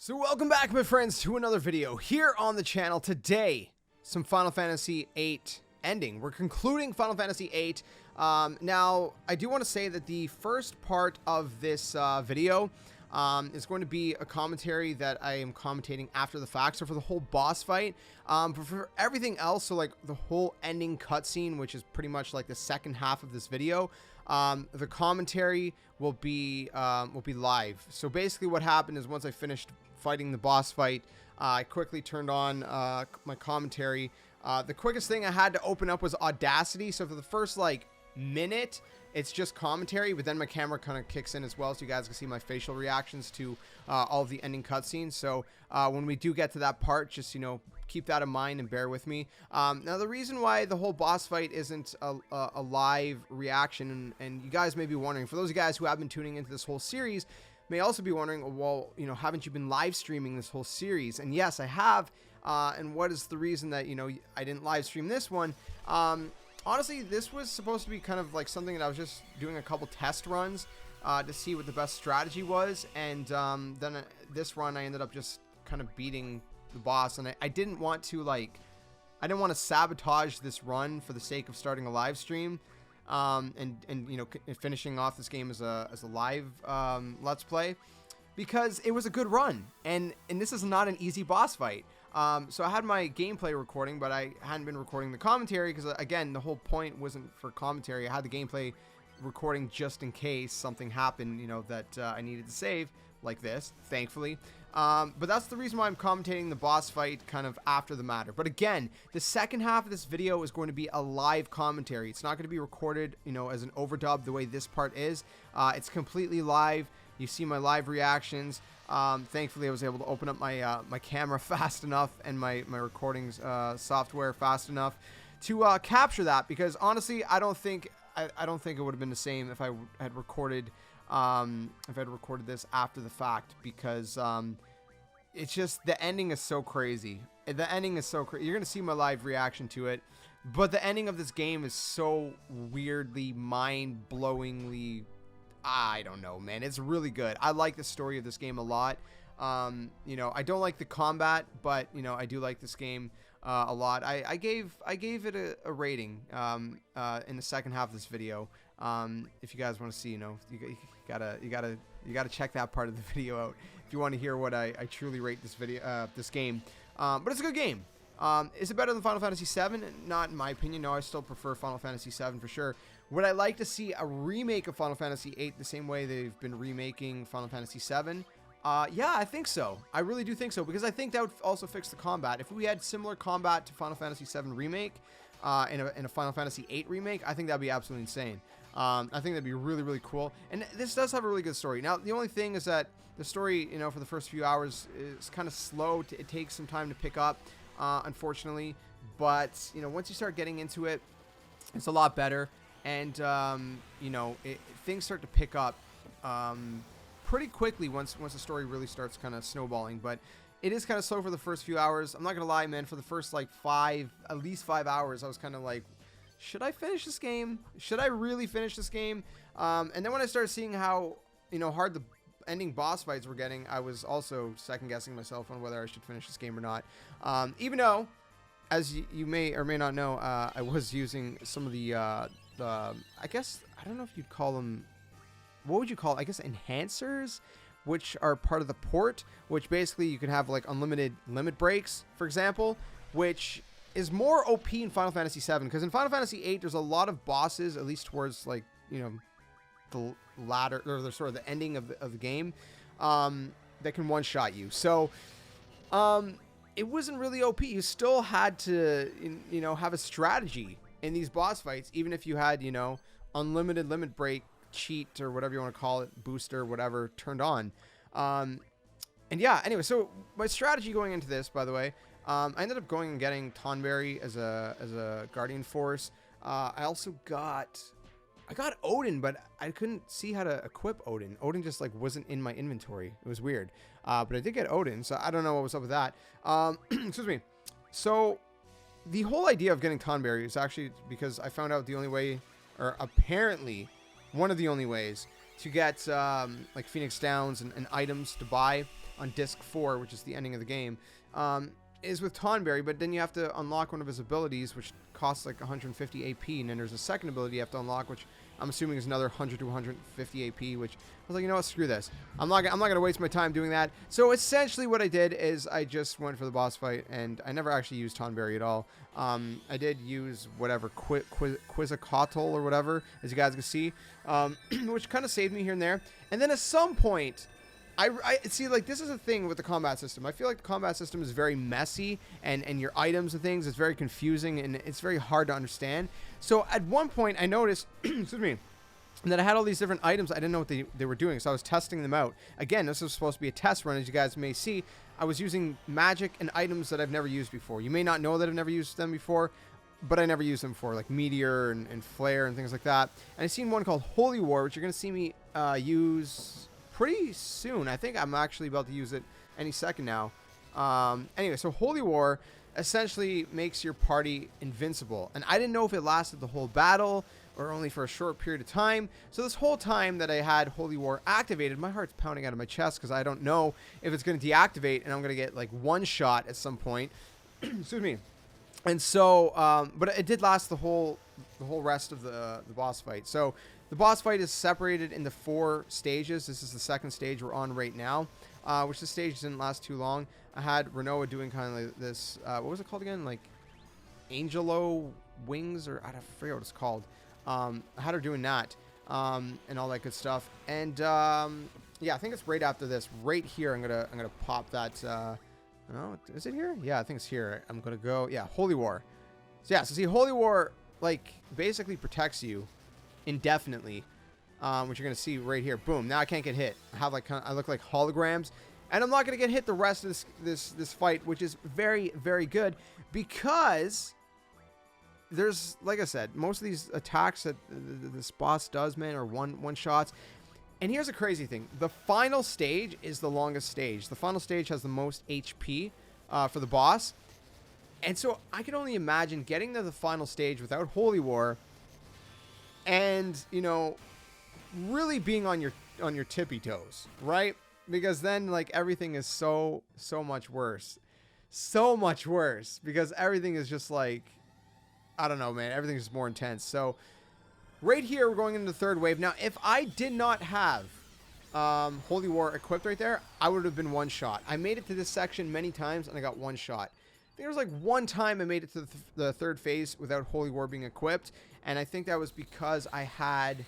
So welcome back, my friends, to another video here on the channel. Today, some Final Fantasy VIII ending. We're concluding Final Fantasy VIII. Now, I do want to say that the first part of this video is going to be a commentary that I am commentating after the fact. So for the whole boss fight, but for everything else, so like the whole ending cutscene, which is pretty much like the second half of this video, the commentary will be live. So basically what happened is once I finished fighting the boss fight, I quickly turned on my commentary. The quickest thing I had to open up was Audacity. So for the first like minute, it's just commentary, but then my camera kind of kicks in as well, so you guys can see my facial reactions to all of the ending cutscenes. So when we do get to that part, just, you know, keep that in mind and bear with me. Now, the reason why the whole boss fight isn't a live reaction, and you guys may be wondering, for those of you guys who have been tuning into this whole series, may also be wondering, well, you know, haven't you been live streaming this whole series? And yes, I have. And what is the reason that, you know, I didn't live stream this one? Honestly, this was supposed to be kind of like something that I was just doing a couple test runs to see what the best strategy was. And then this run, I ended up just kind of beating the boss. And I didn't want to, like, I didn't want to sabotage this run for the sake of starting a live stream. And you know, finishing off this game as a live let's play, because it was a good run, and this is not an easy boss fight. So I had my gameplay recording, but I hadn't been recording the commentary because, again, the whole point wasn't for commentary. I had the gameplay recording just in case something happened, you know, that I needed to save, like this, thankfully. But that's the reason why I'm commentating the boss fight kind of after the matter. But again, the second half of this video is going to be a live commentary. It's not going to be recorded, you know, as an overdub the way this part is. It's completely live. You see my live reactions. Thankfully, I was able to open up my my camera fast enough and my recordings software fast enough to capture that. Because honestly, I don't think it would have been the same if I had recorded this after the fact, because it's just, the ending is so crazy. The ending is so crazy. You're gonna see my live reaction to it, but the ending of this game is so weirdly, mind-blowingly, I don't know, man. It's really good. I like the story of this game a lot. You know, I don't like the combat, but, you know, I do like this game a lot. I gave it a rating in the second half of this video. If you guys want to see, you know, you gotta check that part of the video out if you want to hear what I truly rate this game. But it's a good game. Is it better than Final Fantasy VII? Not in my opinion. No, I still prefer Final Fantasy VII for sure. Would I like to see a remake of Final Fantasy VIII the same way they've been remaking Final Fantasy VII? Yeah, I think so. I really do think so, because I think that would also fix the combat. If we had similar combat to Final Fantasy VII Remake in a Final Fantasy VIII Remake, I think that would be absolutely insane. I think that'd be really, really cool. And this does have a really good story. Now, the only thing is that the story, you know, for the first few hours is kind of slow. It takes some time to pick up, unfortunately. But, you know, once you start getting into it, it's a lot better. And, you know, things start to pick up pretty quickly once the story really starts kind of snowballing. But it is kind of slow for the first few hours. I'm not going to lie, man. For the first, like, at least 5 hours, I was kind of like, should I finish this game? Should I really finish this game? And then when I started seeing how, you know, hard the ending boss fights were getting, I was also second-guessing myself on whether I should finish this game or not. Even though, as you may or may not know, I was using some of the I guess, I don't know if you'd call them, what would you call it? I guess enhancers, which are part of the port, which basically you can have like unlimited limit breaks, for example, which is more OP in Final Fantasy VII, because in Final Fantasy VIII, there's a lot of bosses, at least towards, like, you know, the latter, or the sort of the ending of the game, that can one-shot you. So, it wasn't really OP. You still had to, you know, have a strategy in these boss fights, even if you had, you know, unlimited limit break, cheat, or whatever you want to call it, booster, whatever, turned on. And yeah, anyway, so my strategy going into this, by the way, I ended up going and getting Tonberry as a Guardian Force. I also got Odin, but I couldn't see how to equip Odin. Odin just like wasn't in my inventory. It was weird. But I did get Odin, so I don't know what was up with that. Excuse me. So the whole idea of getting Tonberry is actually because I found out the only way, or apparently one of the only ways, to get like Phoenix Downs and items to buy on disc 4, which is the ending of the game, is with Tonberry, but then you have to unlock one of his abilities, which costs like 150 AP, and then there's a second ability you have to unlock, which I'm assuming is another 100 to 150 AP, which I was like, you know what, screw this. I'm not gonna waste my time doing that. So essentially what I did is I just went for the boss fight, and I never actually used Tonberry at all. I did use whatever, Quizzicato or whatever, as you guys can see, which kind of saved me here and there. And then at some point, I see, like, this is a thing with the combat system. I feel like the combat system is very messy, and your items and things, it's very confusing, and it's very hard to understand. So at one point, I noticed, excuse me, that I had all these different items. I didn't know what they were doing, so I was testing them out. Again, this was supposed to be a test run, as you guys may see. I was using magic and items that I've never used before. You may not know that I've never used them before, but I never used them before, like Meteor and Flare and things like that. And I've seen one called Holy War, which you're going to see me use pretty soon. I think I'm actually about to use it any second now. Anyway, so Holy War essentially makes your party invincible. And I didn't know if it lasted the whole battle or only for a short period of time. So this whole time that I had Holy War activated, my heart's pounding out of my chest because I don't know if it's going to deactivate and I'm going to get like one shot at some point. Excuse me. And so, but it did last the whole rest of the boss fight. So the boss fight is separated into 4 stages. This is the second stage we're on right now, which the stage didn't last too long. I had Renoa doing kind of like this, what was it called again? Like Angelo Wings, or I forget what it's called. I had her doing that, and all that good stuff. And yeah, I think it's right after this, right here. I'm gonna pop that. Oh, is it here? Yeah, I think it's here. I'm gonna go. Yeah, Holy War. So yeah, so see, Holy War like basically protects you indefinitely, which you're gonna see right here. Boom. Now I can't get hit. I have like I look like holograms, and I'm not gonna get hit the rest of this fight, which is very, very good because there's, like I said, most of these attacks that this boss does, man, are one shots. And here's a crazy thing. The final stage is the longest stage. The final stage has the most HP for the boss. And so I can only imagine getting to the final stage without Holy War and, you know, really being on your tippy toes, right? Because then, like, everything is so much worse. So much worse. Because everything is just like, I don't know, man. Everything's just more intense. So right here, we're going into the third wave. Now, if I did not have Holy War equipped right there, I would have been one shot. I made it to this section many times, and I got one shot. I think there was like one time I made it to the third phase without Holy War being equipped, and I think that was because I had,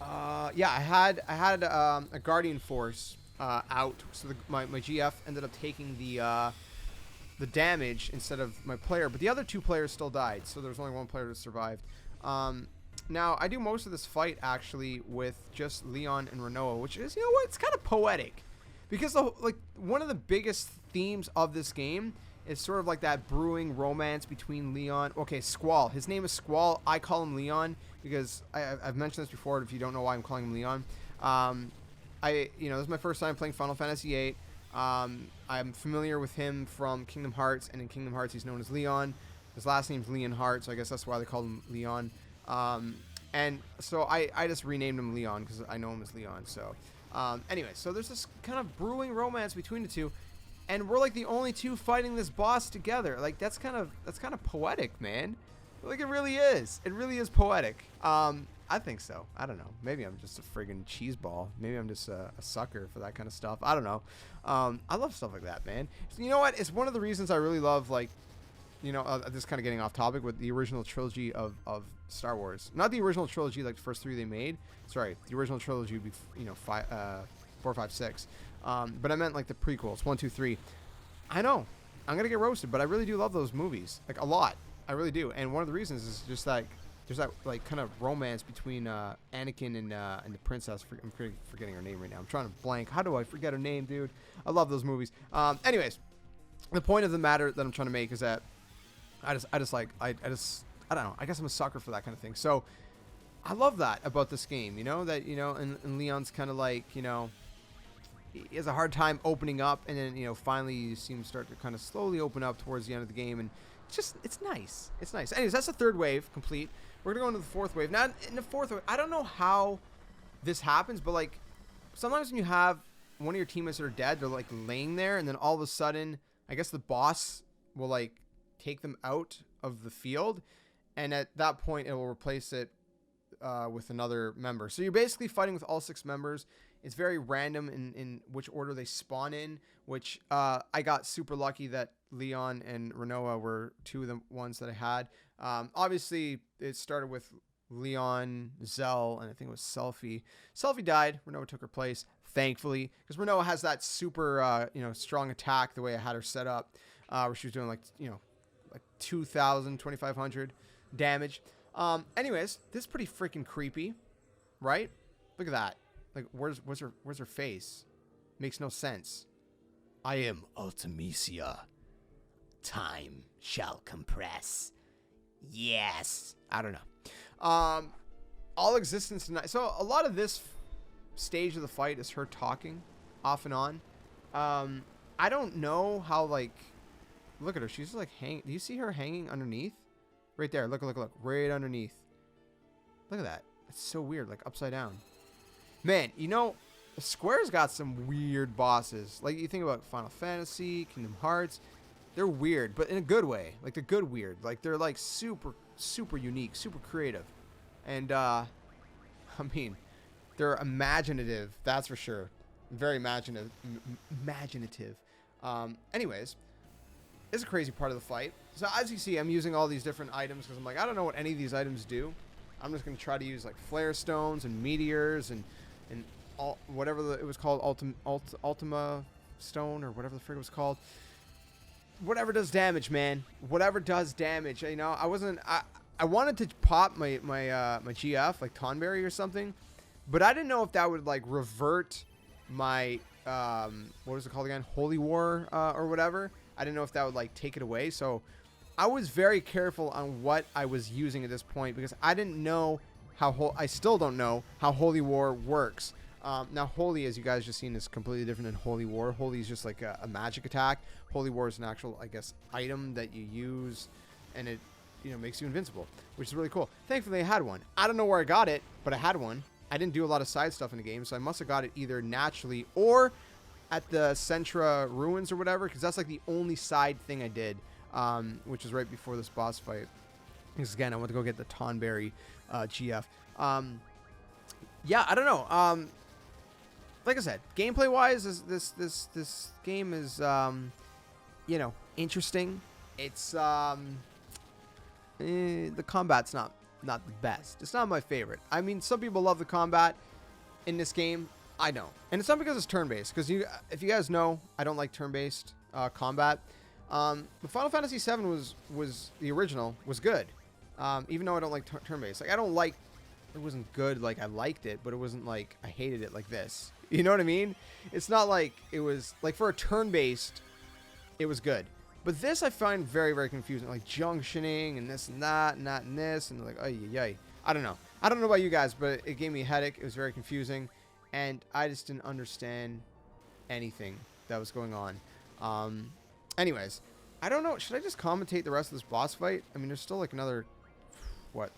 yeah, I had a Guardian Force out, so my GF ended up taking the damage instead of my player, but the other 2 players still died, so there was only 1 player that survived. Now, I do most of this fight, actually, with just Leon and Renoa, which is, you know what, it's kind of poetic. Because, like, one of the biggest themes of this game is sort of like that brewing romance between Leon. Okay, Squall. His name is Squall. I call him Leon because I've mentioned this before. If you don't know why I'm calling him Leon. You know, this is my first time playing Final Fantasy VIII. I'm familiar with him from Kingdom Hearts, and in Kingdom Hearts, he's known as Leon. His last name's Leonhart, so I guess that's why they called him Leon. And so I just renamed him Leon because I know him as Leon. So, anyway, so there's this kind of brewing romance between the 2, and we're like the only 2 fighting this boss together. Like that's kind of poetic, man. Like it really is. It really is poetic. I think so. I don't know. Maybe I'm just a friggin' cheeseball. Maybe I'm just a sucker for that kind of stuff. I don't know. I love stuff like that, man. So you know what? It's one of the reasons I really love, like, you know, this kind of getting off topic with the original trilogy of Star Wars. Not the original trilogy, like the first 3 they made. Sorry, the original trilogy would be, you know, 4, 5, 6. But I meant like the prequels, 1, 2, 3. I know, I'm gonna get roasted, but I really do love those movies, like a lot. I really do. And one of the reasons is just like there's that like kind of romance between Anakin and the princess. I'm forgetting her name right now. I'm trying to blank. How do I forget her name, dude? I love those movies. Anyways, the point of the matter that I'm trying to make is that I don't know. I guess I'm a sucker for that kind of thing. So I love that about this game, you know, that, you know, and Leon's kind of like, you know, he has a hard time opening up, and then, you know, finally you see him start to kind of slowly open up towards the end of the game, and it's nice. It's nice. Anyways, that's the third wave complete. We're going to go into the fourth wave. Now, in the fourth wave, I don't know how this happens, but like sometimes when you have one of your teammates that are dead, they're like laying there, and then all of a sudden, I guess the boss will like take them out of the field, and at that point, it will replace it with another member. So you're basically fighting with all 6 members. It's very random in which order they spawn in, which I got super lucky that Leon and Renoa were 2 of the ones that I had. Obviously, it started with Leon, Zell, and I think it was Selfie. Selfie died. Renoa took her place, thankfully, because Renoa has that super, strong attack the way I had her set up, where she was doing like 2,000, 2,500 damage. Anyways, this is pretty freaking creepy, right? Look at that. Like, where's her face? Makes no sense. I am Ultimecia. Time shall compress. Yes. I don't know. All existence tonight. So a lot of this stage of the fight is her talking off and on. I don't know how, like, look at her. She's like hanging. Do you see her hanging underneath? Right there. Look. Right underneath. Look at that. It's so weird. Like upside down. Man, Square's got some weird bosses. Like, you think about Final Fantasy, Kingdom Hearts. They're weird, but in a good way. Like, the good weird. Like, they're, like, super, super unique, super creative. And, I mean, they're imaginative. That's for sure. Very imaginative. Anyways, it's a crazy part of the fight. So, as you see, I'm using all these different items because I'm like, I don't know what any of these items do. I'm just going to try to use, like, flare stones and meteors and all, whatever it was called, Ultima stone or whatever the frig was called. Whatever does damage, man. Whatever does damage. I wanted to pop my GF, like Tonberry or something, but I didn't know if that would like revert my what was it called again? Holy War or whatever. I didn't know if that would like take it away. So I was very careful on what I was using at this point because I didn't know I still don't know how Holy War works. Now, Holy, as you guys just seen, is completely different than Holy War. Holy is just like a magic attack. Holy War is an actual, I guess, item that you use, and it, makes you invincible, which is really cool. Thankfully, I had one. I don't know where I got it, but I had one. I didn't do a lot of side stuff in the game, so I must have got it either naturally or at the Centra Ruins or whatever, because that's like the only side thing I did, which was right before this boss fight. Because, again, I went to go get the Tonberry GF. Yeah, I don't know. Like I said, gameplay-wise, this game is, interesting. It's, the combat's not the best. It's not my favorite. I mean, some people love the combat in this game. I don't. And it's not because it's turn-based. Because if you guys know, I don't like turn-based combat. But Final Fantasy VII was the original, was good. Even though I don't like turn-based. Like, I don't like... It wasn't good like I liked it, but it wasn't like I hated it like this. You know what I mean? It's not like it was... Like, for a turn-based, it was good. But this I find very, very confusing. Like, junctioning and this and that and that and this. And like, ay. I don't know. I don't know about you guys, but it gave me a headache. It was very confusing. And I just didn't understand anything that was going on. Anyways, I don't know. Should I just commentate the rest of this boss fight? I mean, there's still like another, what,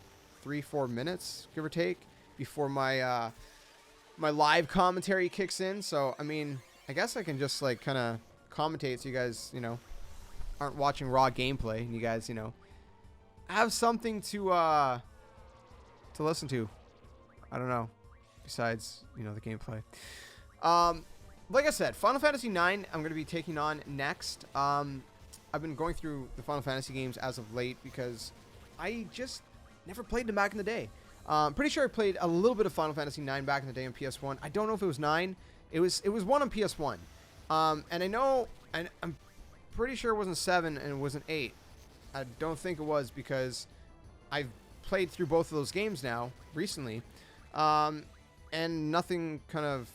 3-4 minutes, give or take, before my my live commentary kicks in. So, I mean, I guess I can just like kind of commentate so you guys, aren't watching raw gameplay and you guys, have something to listen to. I don't know. Besides, the gameplay. Like I said, Final Fantasy IX, I'm going to be taking on next. I've been going through the Final Fantasy games as of late because I just never played them back in the day. Pretty sure I played a little bit of Final Fantasy IX back in the day on PS1. I don't know if it was 9. It was 1 on PS1. And I know, and I'm pretty sure it wasn't 7 and it wasn't 8. I don't think it was because I've played through both of those games now recently. And nothing kind of,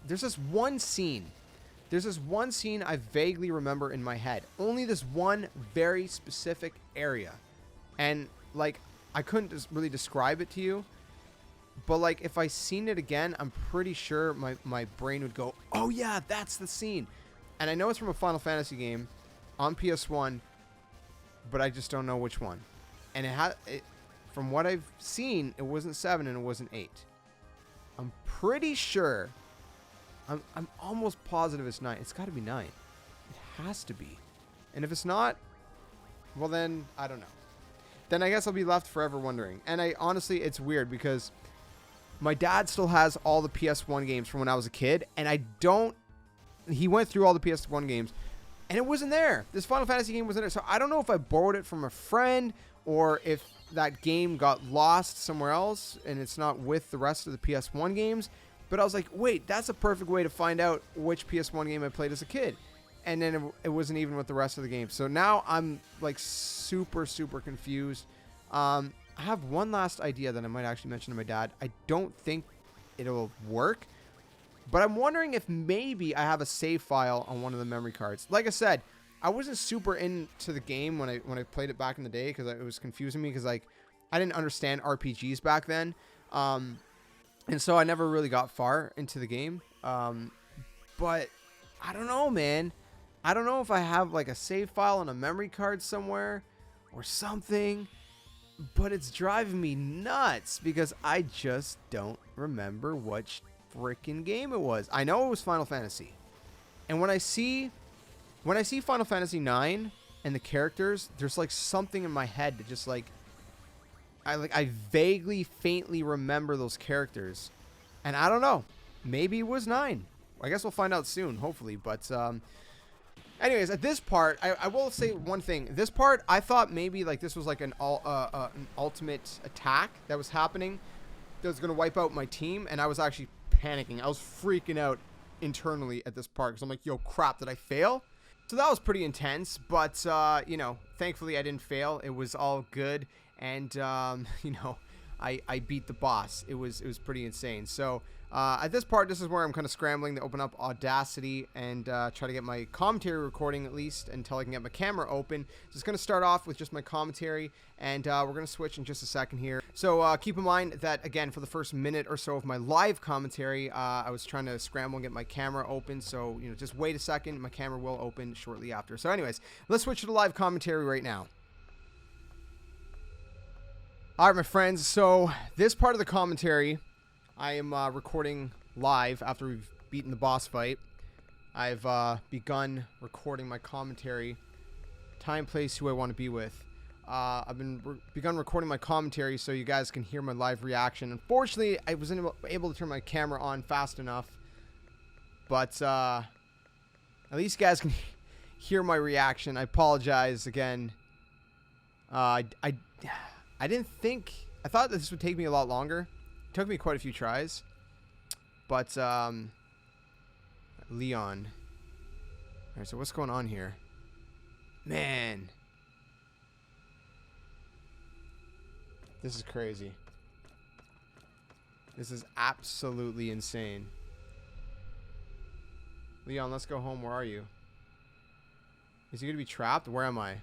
there's this one scene. There's this one scene I vaguely remember in my head. Only this one very specific area. And, like, I couldn't just really describe it to you. But, like, if I seen it again, I'm pretty sure my brain would go, oh, yeah, that's the scene. And I know it's from a Final Fantasy game on PS1, but I just don't know which one. And from what I've seen, it wasn't 7 and it wasn't 8. I'm pretty sure I'm almost positive it's 9. It's got to be 9. It has to be. And if it's not, well then, I don't know. Then I guess I'll be left forever wondering. And I honestly, it's weird because my dad still has all the PS1 games from when I was a kid. And I don't, he went through all the PS1 games and it wasn't there. This Final Fantasy game wasn't there. So I don't know if I borrowed it from a friend or if that game got lost somewhere else and it's not with the rest of the PS1 games. But I was like, wait, that's a perfect way to find out which PS1 game I played as a kid. And then it wasn't even with the rest of the games. So now I'm like super, super confused. I have one last idea that I might actually mention to my dad. I don't think it'll work. But I'm wondering if maybe I have a save file on one of the memory cards. Like I said, I wasn't super into the game when I played it back in the day because it was confusing me because like I didn't understand RPGs back then. And so I never really got far into the game. But I don't know, man. I don't know if I have like a save file on a memory card somewhere or something. But it's driving me nuts because I just don't remember which freaking game it was. I know it was Final Fantasy. And when I see Final Fantasy 9 and the characters, there's like something in my head that just like I vaguely, faintly remember those characters. And I don't know. Maybe it was 9. I guess we'll find out soon, hopefully. But anyways, at this part, I will say one thing. This part, I thought maybe like this was like an ultimate attack that was happening that was going to wipe out my team. And I was actually panicking. I was freaking out internally at this part because I'm like, yo, crap, did I fail? So that was pretty intense. But, you know, thankfully I didn't fail. It was all good. And, you know, I beat the boss. It was pretty insane. So at this part, this is where I'm kind of scrambling to open up Audacity and try to get my commentary recording at least until I can get my camera open. So it's going to start off with just my commentary, and we're going to switch in just a second here. So keep in mind that, again, for the first minute or so of my live commentary, I was trying to scramble and get my camera open. So, you know, just wait a second. My camera will open shortly after. So anyways, let's switch to the live commentary right now. All right, my friends, so this part of the commentary, I am recording live after we've beaten the boss fight. I've begun recording my commentary. Time, place, who I want to be with. I've begun recording my commentary so you guys can hear my live reaction. Unfortunately, I wasn't able to turn my camera on fast enough. But at least you guys can hear my reaction. I apologize again. I didn't think... I thought that this would take me a lot longer. It took me quite a few tries. But, Leon. Alright, so what's going on here? Man. This is crazy. This is absolutely insane. Leon, let's go home. Where are you? Is he going to be trapped? Where am I?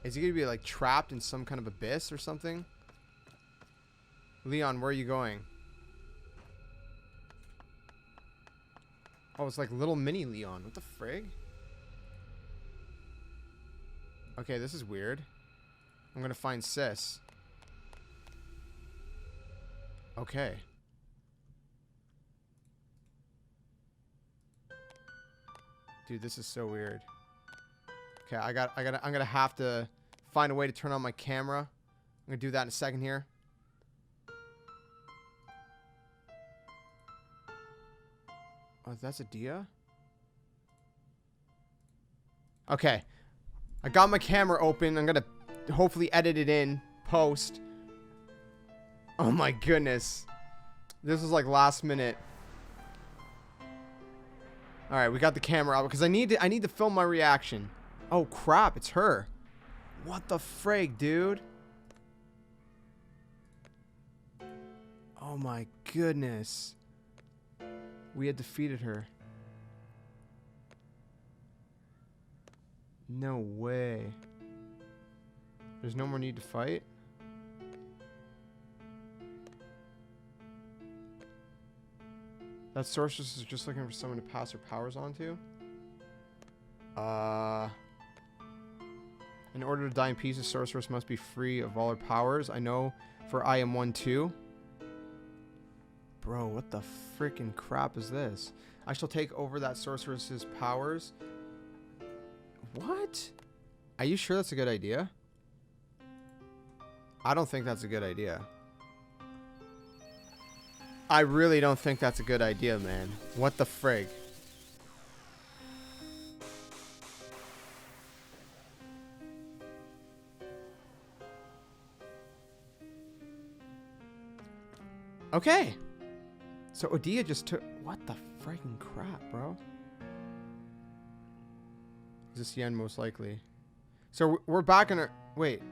Is he going to be, like, trapped in some kind of abyss or something? Leon, where are you going? Oh, it's like little mini Leon. What the frig? Okay, this is weird. I'm going to find Sis. Okay. Dude, this is so weird. Okay, I'm gonna have to find a way to turn on my camera. I'm gonna do that in a second here. Oh, that's a Dia? Okay. I got my camera open. I'm gonna hopefully edit it in post. Oh my goodness. This was like last minute. Alright, we got the camera out because I need to film my reaction. Oh crap, it's her. What the frig, dude? Oh my goodness. We had defeated her. No way. There's no more need to fight? That sorceress is just looking for someone to pass her powers on to? In order to die in peace, the sorceress must be free of all her powers. I know, for I am one too. Bro, what the freaking crap is this? I shall take over that sorceress's powers. What? Are you sure that's a good idea? I don't think that's a good idea. I really don't think that's a good idea, man. What the frig? Okay. So Odia just took... What the freaking crap, bro? Is this the end, most likely? So we're back in our... Wait.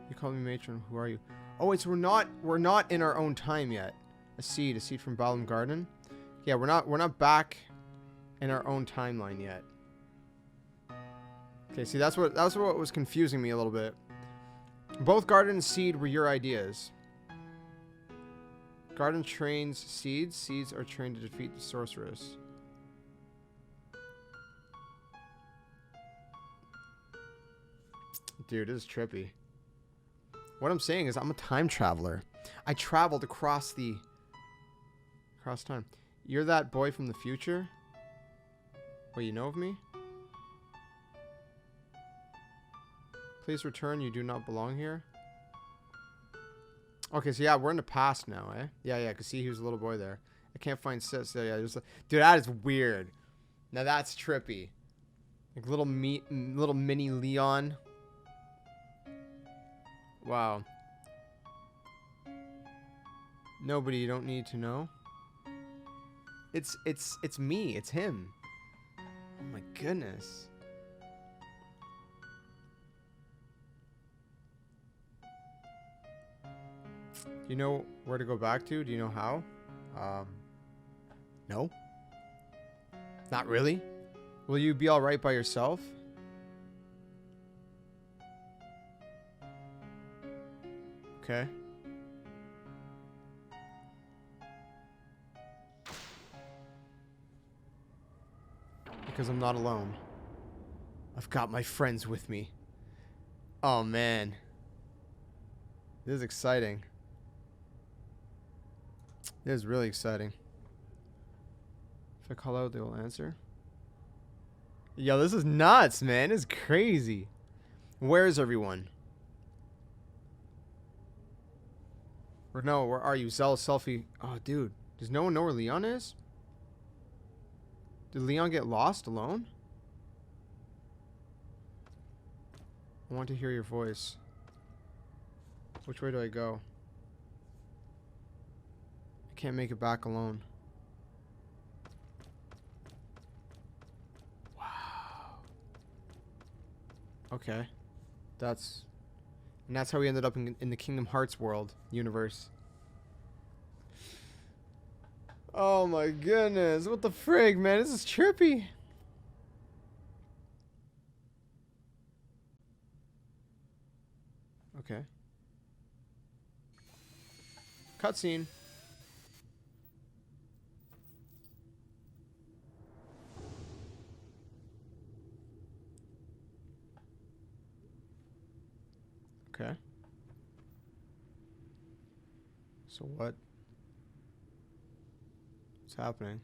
You call me matron. Who are you? Oh, wait, so we're not in our own time yet. A seed from Balam Garden. Yeah, we're not back in our own timeline yet. Okay, see, that's what was confusing me a little bit. Both garden and seed were your ideas. Garden trains seeds. Seeds are trained to defeat the sorceress. Dude, this is trippy. What I'm saying is I'm a time traveler. I traveled across time. You're that boy from the future? Wait, you know of me? Please return. You do not belong here. Okay, so yeah, we're in the past now, eh? Yeah, cause see, he was a little boy there. I can't find sis. Yeah, dude, that is weird. Now that's trippy. Like little mini Leon. Wow. Nobody, you don't need to know. It's me. It's him. Oh my goodness. Do you know where to go back to? Do you know how? No. Not really. Will you be all right by yourself? Okay. Because I'm not alone. I've got my friends with me. Oh man. This is exciting. This is really exciting. If I call out, they will answer. Yo, this is nuts, man. This is crazy. Where is everyone? Or no, where are you? Zell selfie. Oh, dude. Does no one know where Leon is? Did Leon get lost alone? I want to hear your voice. Which way do I go? I can't make it back alone. Wow. Okay. That's how we ended up in the Kingdom Hearts world, universe. Oh my goodness. What the frig, man? This is trippy. Okay. Cutscene. Okay. So what's happening?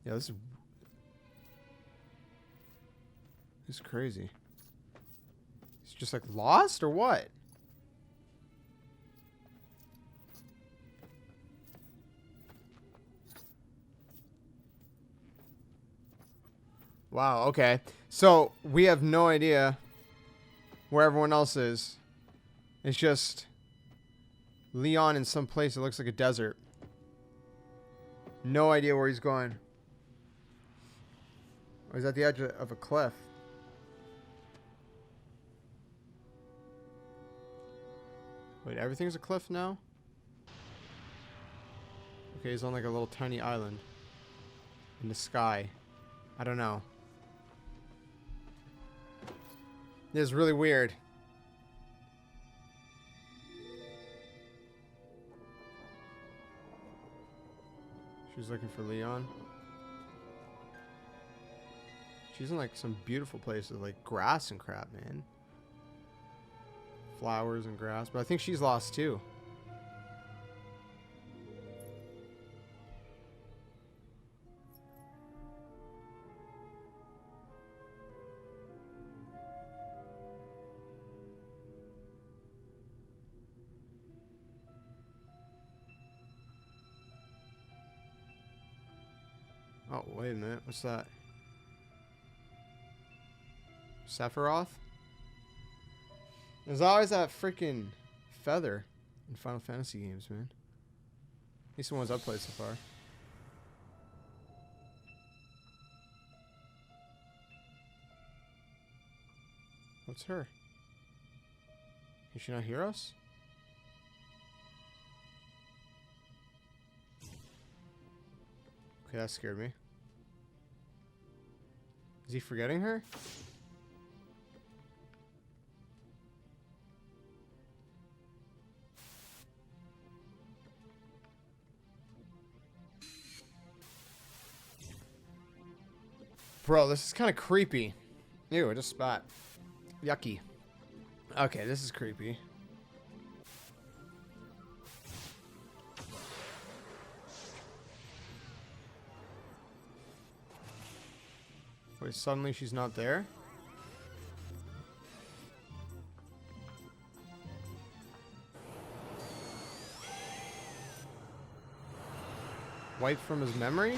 Yeah, this is crazy. He's just like lost or what? Wow, okay. So we have no idea where everyone else is. It's just Leon in some place that looks like a desert. No idea where he's going. Or he's at the edge of a cliff. Wait, everything's a cliff now? Okay, he's on like a little tiny island in the sky. I don't know. This is really weird. She's looking for Leon. She's in like some beautiful places, like grass and crap, man. Flowers and grass, but I think she's lost too. Oh, wait a minute. What's that? Sephiroth? There's always that freaking feather in Final Fantasy games, man. At least the ones I've played so far. What's her? Can she not hear us? Okay, that scared me. Is he forgetting her? Bro, this is kind of creepy. Ew, I just spat. Yucky. Okay, this is creepy. Wait, suddenly she's not there? Wiped from his memory?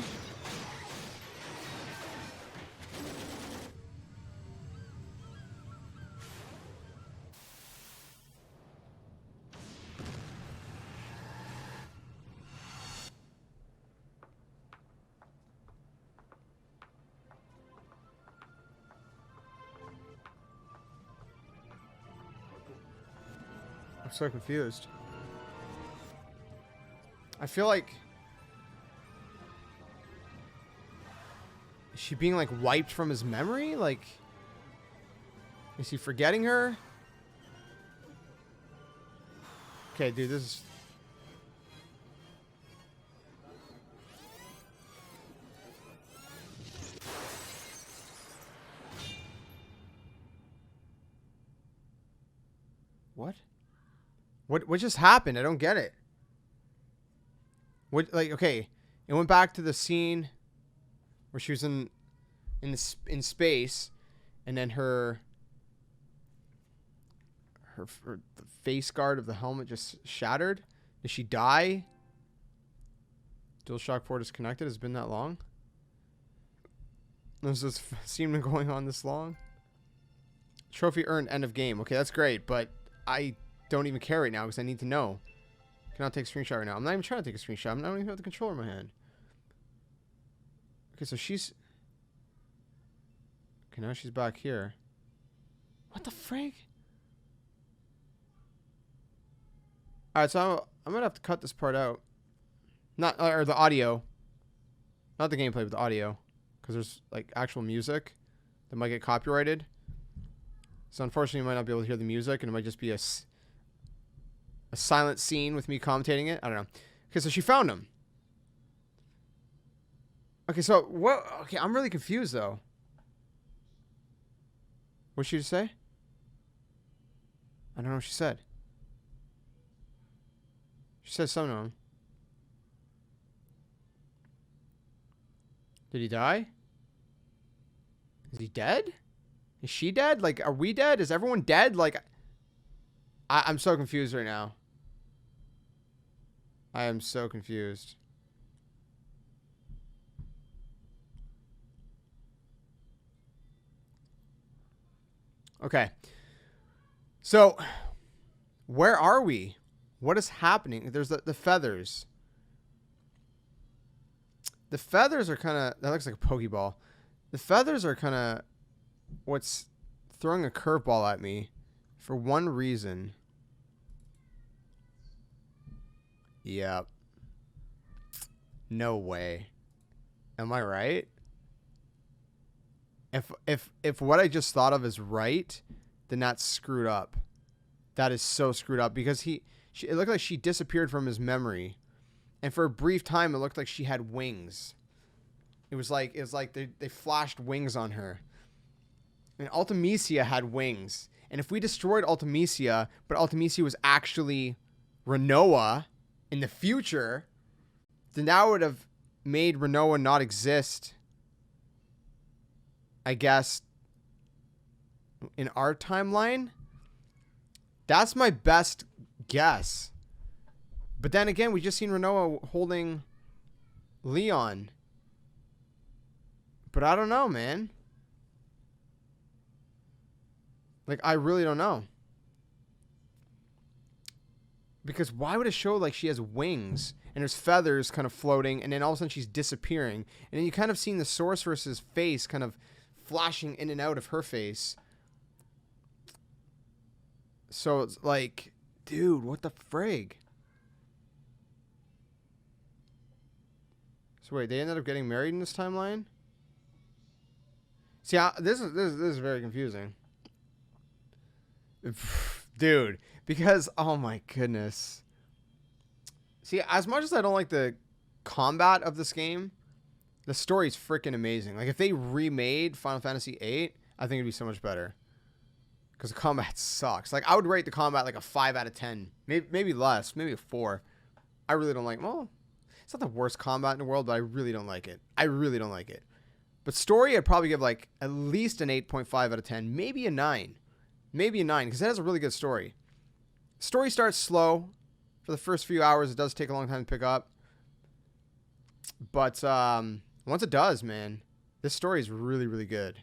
I'm so confused. I feel like... Is she being, like, wiped from his memory? Like... Is he forgetting her? Okay, dude, this is... What? What just happened? I don't get it. What, like, okay, it went back to the scene where she was in space, and then her the face guard of the helmet just shattered. Did she die? DualShock 4 disconnected. Has it been that long? Has this scene been going on this long? Trophy earned, end of game. Okay, that's great, but I don't even care right now because I need to know. Cannot take a screenshot right now. I'm not even trying to take a screenshot. I don't even have the controller in my hand. Okay, so she's... Okay, now she's back here. What the frig? Alright, so I'm gonna have to cut this part out. Not, or the audio. Not the gameplay, but the audio. Because there's, like, actual music that might get copyrighted. So unfortunately, you might not be able to hear the music, and it might just be a silent scene with me commentating it. I don't know. Okay, so she found him. Okay, so what? Okay, I'm really confused though. What'd she just say? I don't know what she said. She said something to him. Did he die? Is he dead? Is she dead? Like, are we dead? Is everyone dead? Like, I'm so confused right now. I am so confused. Okay. So, where are we? What is happening? There's the feathers. The feathers are kind of... That looks like a Pokeball. The feathers are kind of what's throwing a curveball at me for one reason. Yeah. No way. Am I right? If what I just thought of is right, then that's screwed up. That is so screwed up because it looked like she disappeared from his memory. And for a brief time, it looked like she had wings. It was like they flashed wings on her. And Ultimecia had wings. And if we destroyed Ultimecia, but Ultimecia was actually Renoa in the future, then that would have made Renoa not exist, I guess, in our timeline. That's my best guess. But then again, we just seen Renoa holding Leon. But I don't know, man. Like, I really don't know. Because why would it show like she has wings and there's feathers kind of floating and then all of a sudden she's disappearing? And then you kind of seen the sorceress's face kind of flashing in and out of her face. So it's like, dude, what the frig? So wait, they ended up getting married in this timeline? See, this is very confusing. Dude, because, oh my goodness. See, as much as I don't like the combat of this game, the story's freaking amazing. Like, if they remade Final Fantasy VIII, I think it'd be so much better. Because the combat sucks. Like, I would rate the combat like a 5 out of 10. Maybe less. Maybe a 4. I really don't like, well, it's not the worst combat in the world, but I really don't like it. I really don't like it. But story, I'd probably give like at least an 8.5 out of 10. Maybe a 9. Maybe a 9, because it has a really good story. Story starts slow. For the first few hours, it does take a long time to pick up. But once it does, man, this story is really, really good.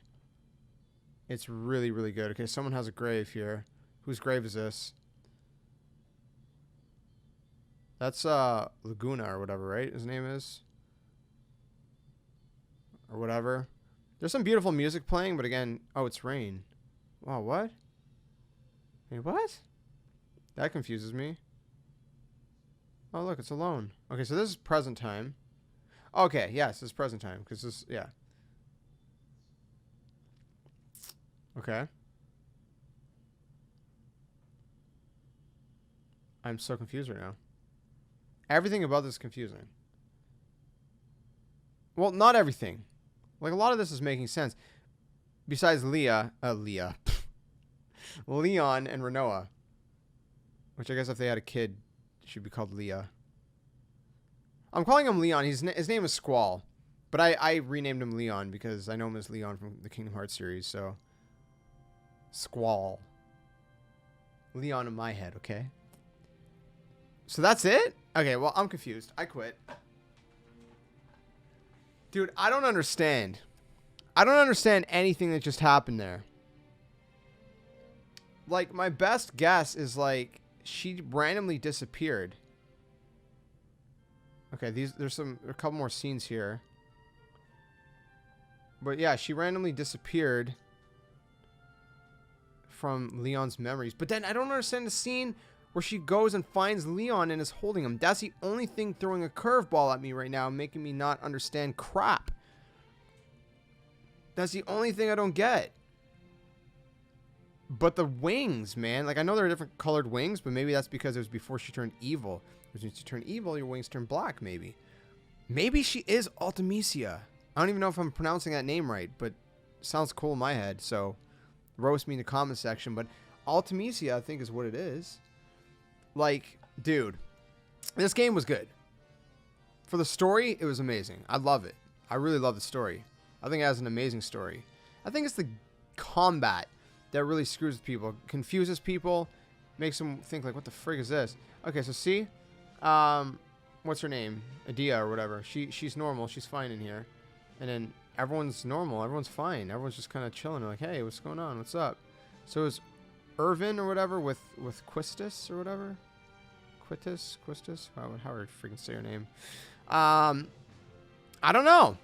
It's really, really good. Okay, someone has a grave here. Whose grave is this? That's Laguna or whatever, right? His name is? Or whatever. There's some beautiful music playing, but again, oh, it's rain. Wow, what? Wait, what? That confuses me. Oh, look, it's alone. Okay, so this is present time. Okay, yes, this is present time. Because this, yeah. Okay. I'm so confused right now. Everything about this is confusing. Well, not everything. Like, a lot of this is making sense. Besides Leon and Renoa. Which I guess if they had a kid, it should be called Leah. I'm calling him Leon. His name is Squall. But I renamed him Leon because I know him as Leon from the Kingdom Hearts series, so... Squall. Leon in my head, okay? So that's it? Okay, well, I'm confused. I quit. Dude, I don't understand. I don't understand anything that just happened there. Like, my best guess is, like, she randomly disappeared. Okay, there's a couple more scenes here. But yeah, she randomly disappeared from Leon's memories. But then I don't understand the scene where she goes and finds Leon and is holding him. That's the only thing throwing a curveball at me right now, making me not understand crap. That's the only thing I don't get. But the wings, man. Like, I know there are different colored wings, but maybe that's because it was before she turned evil. Because when you turn evil, your wings turn black, maybe. Maybe she is Ultimecia. I don't even know if I'm pronouncing that name right, but it sounds cool in my head, so roast me in the comment section. But Ultimecia, I think, is what it is. Like, dude, this game was good. For the story, it was amazing. I love it. I really love the story. I think it has an amazing story. I think it's the combat that really screws with people, confuses people, makes them think like, what the frig is this? Okay, so see, what's her name? Adia or whatever. She's normal. She's fine in here. And then everyone's normal. Everyone's fine. Everyone's just kind of chilling. Like, hey, what's going on? What's up? So it's Irvin or whatever with Quistis or whatever. Quistis? How would I freaking say her name? I don't know.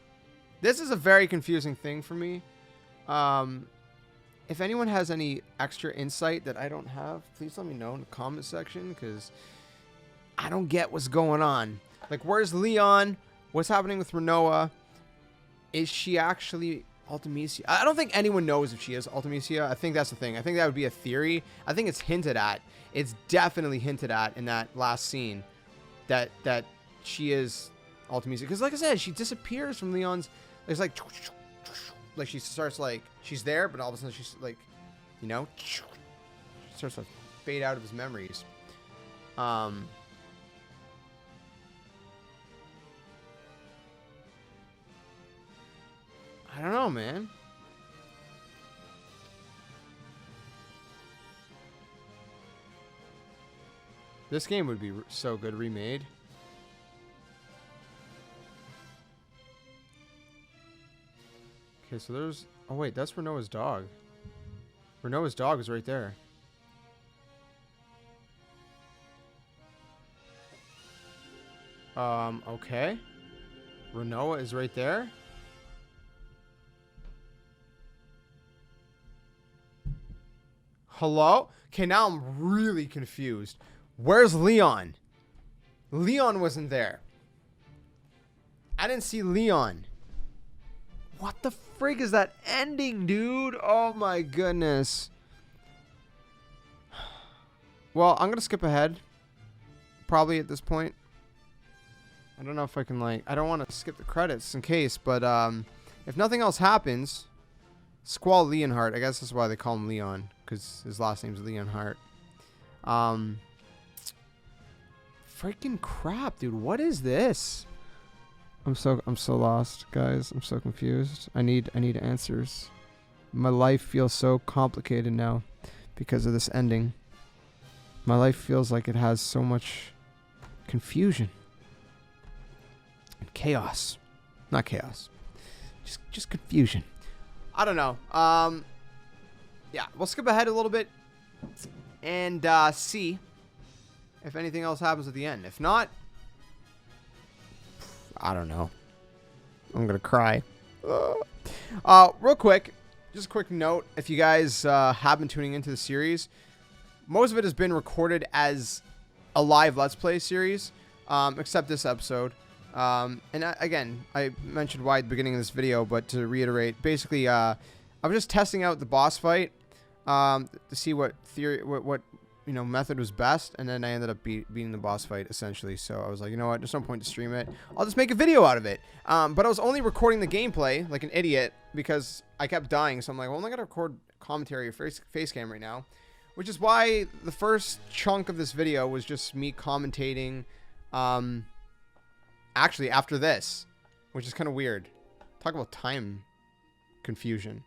This is a very confusing thing for me. If anyone has any extra insight that I don't have, please let me know in the comment section, because I don't get what's going on. Like, where's Leon? What's happening with Renoa? Is she actually Ultimecia? I don't think anyone knows if she is Ultimecia. I think that's the thing. I think that would be a theory. I think it's hinted at. It's definitely hinted at in that last scene that she is Ultimecia. Because like I said, she disappears from Leon's. It's like she starts like she's there, but all of a sudden she's like, you know, she starts to fade out of his memories. I don't know, man. This game would be so good remade. Okay, so there's... Oh, wait, that's Renoa's dog. Renoa's dog is right there. Okay. Renoa is right there. Hello? Okay, now I'm really confused. Where's Leon? Leon wasn't there. I didn't see Leon. What the frig is that ending, dude? Oh my goodness. Well, I'm gonna skip ahead. Probably at this point. I don't know if I can, like... I don't want to skip the credits in case, but if nothing else happens... Squall Leonhardt. I guess that's why they call him Leon, because his last name's Leonhardt. Freaking crap, dude. What is this? I'm so lost, guys. I'm so confused. I need answers. My life feels so complicated now because of this ending. My life feels like it has so much confusion and chaos. Not chaos. Just confusion. I don't know. Yeah, we'll skip ahead a little bit and see if anything else happens at the end. If not, I don't know. I'm gonna cry. Real quick, just a quick note. If you guys have been tuning into the series, most of it has been recorded as a live Let's Play series, except this episode. Again, I mentioned why at the beginning of this video, but to reiterate, basically, I was just testing out the boss fight to see what method was best, and then I ended up beating the boss fight essentially. So I was like, you know what, there's no point to stream it. I'll just make a video out of it. But I was only recording the gameplay like an idiot because I kept dying. So I'm like, well, I'm not gonna record commentary or face cam right now, which is why the first chunk of this video was just me commentating. Actually, after this, which is kind of weird. Talk about time confusion.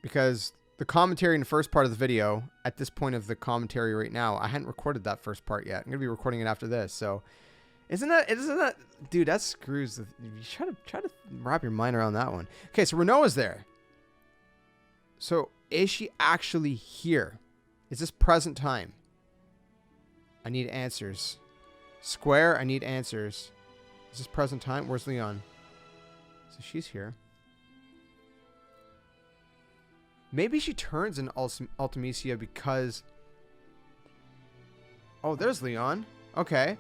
Because the commentary in the first part of the video, at this point of the commentary right now, I hadn't recorded that first part yet. I'm going to be recording it after this. So, isn't that, dude, that screws. You try to wrap your mind around that one. Okay, so Renoa's there. So, is she actually here? Is this present time? I need answers. Square, I need answers. Is this present time? Where's Leon? So she's here. Maybe she turns in Ultimecia because... Oh, there's Leon. Okay.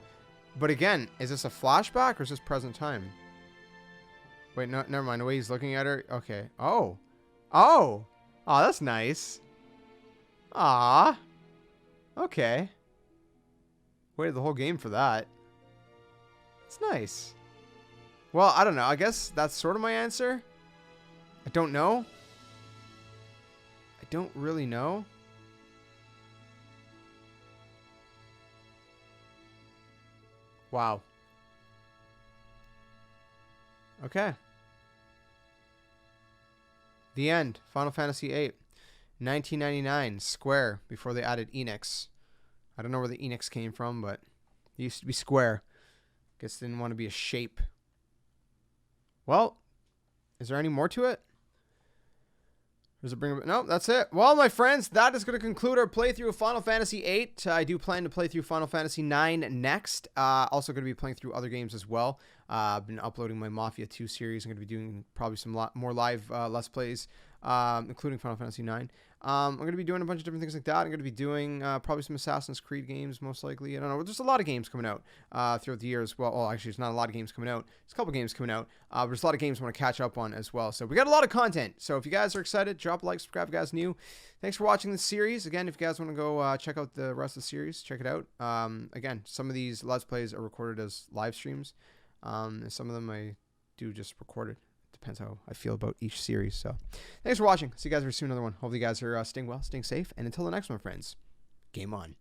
But again, is this a flashback or is this present time? Wait, no, never mind. The way he's looking at her. Okay. Oh. Oh. Oh, that's nice. Ah. Okay. Waited the whole game for that. It's nice. Well, I don't know. I guess that's sort of my answer. I don't know. I don't really know. Wow. Okay. The end. Final Fantasy VIII. 1999. Square. Before they added Enix. I don't know where the Enix came from, but it used to be square. Guess they didn't want to be a shape. Well, is there any more to it? Does it bring up? No, that's it. Well, my friends, that is going to conclude our playthrough of Final Fantasy VIII. I do plan to play through Final Fantasy IX next. Also going to be playing through other games as well. I've been uploading my Mafia 2 series. I'm going to be doing probably some more live Let's Plays, including Final Fantasy 9. I'm going to be doing a bunch of different things like that. I'm going to be doing probably some Assassin's Creed games, most likely. I don't know. There's a lot of games coming out throughout the year as well. Well, actually, there's not a lot of games coming out. There's a couple games coming out. But there's a lot of games I want to catch up on as well. So we got a lot of content. So if you guys are excited, drop a like, subscribe if you guys are new. Thanks for watching this series. Again, if you guys want to go check out the rest of the series, check it out. Again, some of these Let's Plays are recorded as live streams. And some of them I do just record it. Depends how I feel about each series. So thanks for watching. See you guys very soon. Another one. Hopefully you guys are staying well, staying safe. And until the next one, friends, game on.